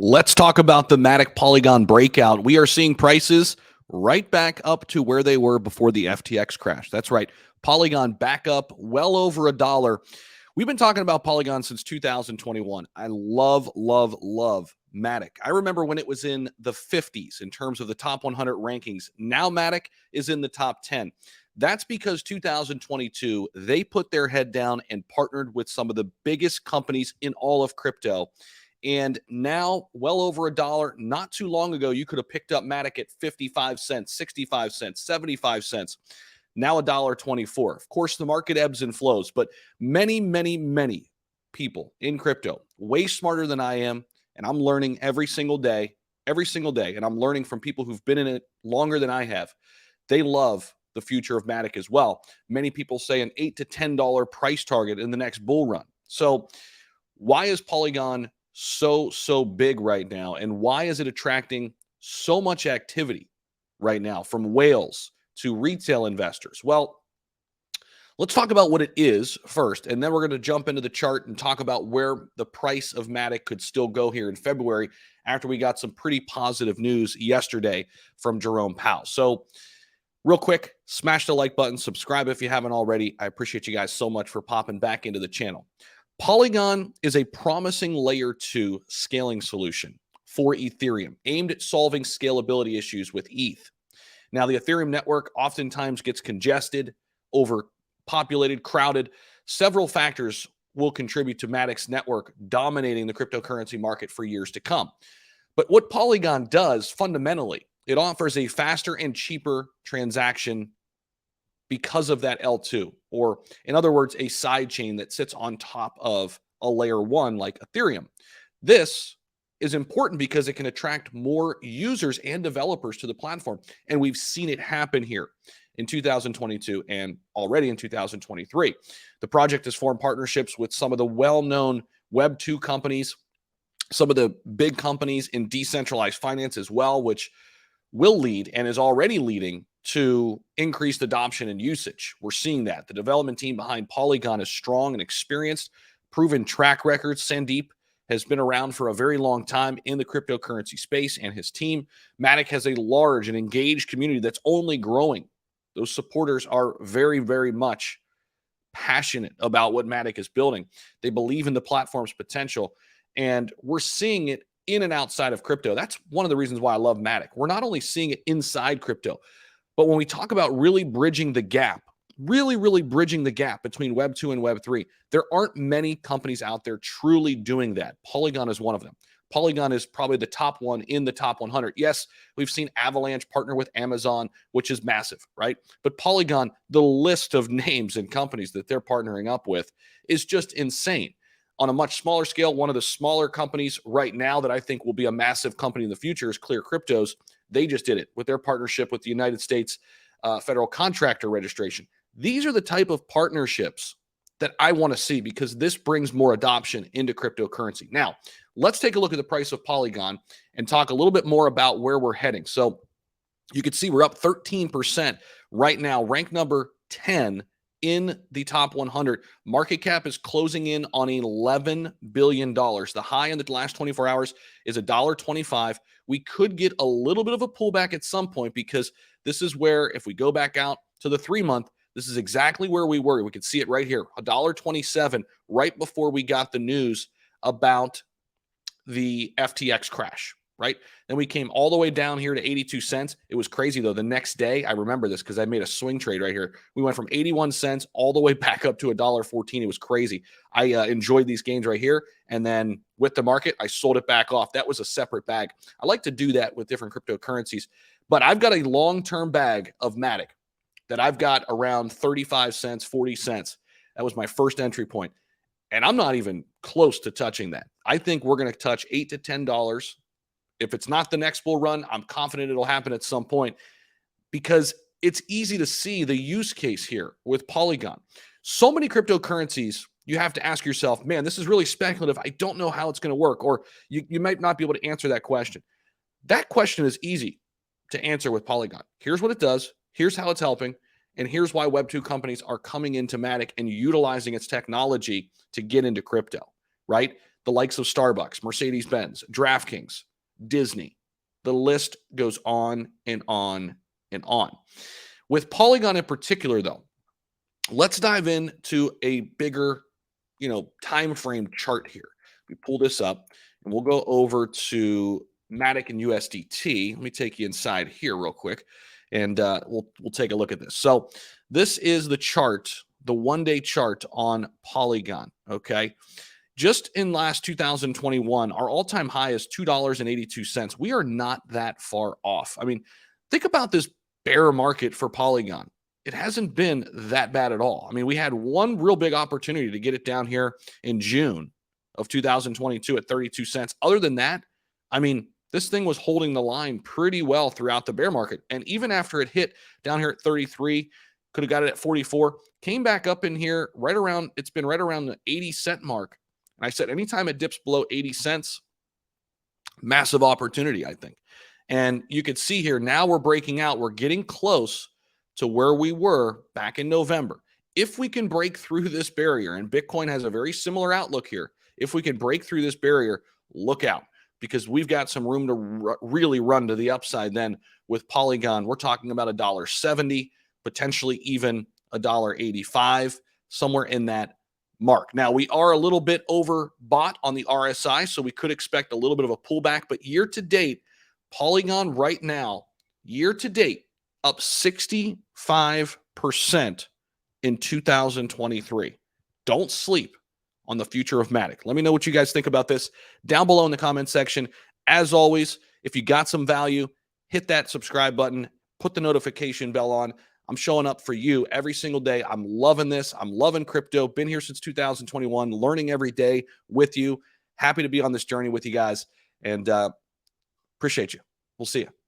Let's talk about the Matic Polygon Breakout. We are seeing prices right back up to where they were before the FTX crash. That's right. Polygon back up well over $1. We've been talking about Polygon since 2021. I love Matic. I remember when it was in the 50s in terms of the top 100 rankings. Now Matic is in the top 10. That's because 2022, they put their head down and partnered with some of the biggest companies in all of crypto. And now, well over $1, not too long ago, you could have picked up Matic at 55 cents, 65 cents, 75 cents. Now $1.24. Of course, the market ebbs and flows, but many people in crypto, way smarter than I am, and I'm learning every single day, and I'm learning from people who've been in it longer than I have. They love the future of Matic as well. Many people say an $8 to $10 price target in the next bull run. So why is Polygon so big right now, and why is it attracting so much activity right now from whales to retail investors? Well, let's talk about what it is first, and then we're going to jump into the chart and talk about where the price of Matic could still go here in February after we got some pretty positive news yesterday from Jerome Powell. So real quick, smash the like button, subscribe if you haven't already. I appreciate you guys so much for popping back into the channel. Polygon is a promising layer 2 scaling solution for Ethereum aimed at solving scalability issues with ETH. Now, the Ethereum network oftentimes gets congested, overpopulated, crowded. Several factors will contribute to Matic's network dominating the cryptocurrency market for years to come. But what Polygon does fundamentally, it offers a faster and cheaper transaction because of that L2, or in other words, a side chain that sits on top of a layer 1 like Ethereum. This is important because it can attract more users and developers to the platform. And we've seen it happen here in 2022 and already in 2023. The project has formed partnerships with some of the well-known Web 2 companies, some of the big companies in decentralized finance as well, which will lead and is already leading to increased adoption and usage. We're seeing that. The development team behind Polygon is strong and experienced, proven track records. Sandeep has been around for a very long time in the cryptocurrency space, and his team. Matic has a large and engaged community that's only growing. Those supporters are very much passionate about what Matic is building. They believe in the platform's potential, and we're seeing it in and outside of crypto. That's one of the reasons why I love Matic. We're not only seeing it inside crypto, but when we talk about really bridging the gap, really bridging the gap between Web 2 and Web 3, there aren't many companies out there truly doing that. Polygon is one of them. Polygon is probably the top one in the top 100. Yes, we've seen Avalanche partner with Amazon, which is massive, right? But Polygon, the list of names and companies that they're partnering up with is just insane. On a much smaller scale, one of the smaller companies right now that I think will be a massive company in the future is Clear Cryptos. They just did it with their partnership with the United States Federal Contractor Registration. These are the type of partnerships that I want to see because this brings more adoption into cryptocurrency. Now, let's take a look at the price of Polygon and talk a little bit more about where we're heading. So you can see we're up 13% right now, ranked number 10 in the top 100. Market cap is closing in on $11 billion. The high in the last 24 hours is $1.25. We could get a little bit of a pullback at some point because this is where, if we go back out to the 3-month, this is exactly where we were. We could see it right here, $1.27, right before we got the news about the FTX crash, right? Then we came all the way down here to 82 cents. It was crazy, though. The next day, I remember this because I made a swing trade right here. We went from 81 cents all the way back up to $1.14. It was crazy. I enjoyed these gains right here. And then with the market, I sold it back off. That was a separate bag. I like to do that with different cryptocurrencies. But I've got a long-term bag of Matic that I've got around 35 cents, 40 cents. That was my first entry point. And I'm not even close to touching that. I think we're going to touch $8 to $10. If it's not the next bull run, I'm confident it'll happen at some point because it's easy to see the use case here with Polygon. So many cryptocurrencies, you have to ask yourself, man, this is really speculative. I don't know how it's going to work. Or you might not be able to answer that question. That question is easy to answer with Polygon. Here's what it does. Here's how it's helping. And here's why Web 2 companies are coming into Matic and utilizing its technology to get into crypto, right? the likes of Starbucks, Mercedes-Benz, DraftKings, Disney. The list goes on and on and on. With Polygon in particular, though, let's dive into a bigger, time frame chart here. We pull this up and we'll go over to Matic and USDT. Let me take you inside here real quick, and we'll take a look at this. So this is the chart, the one-day chart on Polygon. Okay, just in last 2021, our all-time high is $2.82. We are not that far off. I mean, think about this bear market for Polygon. It hasn't been that bad at all. I mean, we had one real big opportunity to get it down here in June of 2022 at 32 cents. Other than that, I mean, this thing was holding the line pretty well throughout the bear market. And even after it hit down here at 33, could have got it at 44, came back up in here right around, it's been right around the 80-cent mark. And I said, anytime it dips below 80 cents, massive opportunity, I think. And you could see here, now we're breaking out. We're getting close to where we were back in November. If we can break through this barrier, and Bitcoin has a very similar outlook here, if we can break through this barrier, look out, because we've got some room to really run to the upside then with Polygon. We're talking about $1.70, potentially even $1.85, somewhere in that mark. Now, we are a little bit overbought on the RSI, so we could expect a little bit of a pullback, but year to date, Polygon right now, year to date, up 65% in 2023. Don't sleep on the future of Matic. Let me know what you guys think about this down below in the comment section. As always, if you got some value, hit that subscribe button, put the notification bell on. I'm showing up for you every single day. I'm loving this. I'm loving crypto. Been here since 2021, learning every day with you. Happy to be on this journey with you guys, and appreciate you. We'll see you.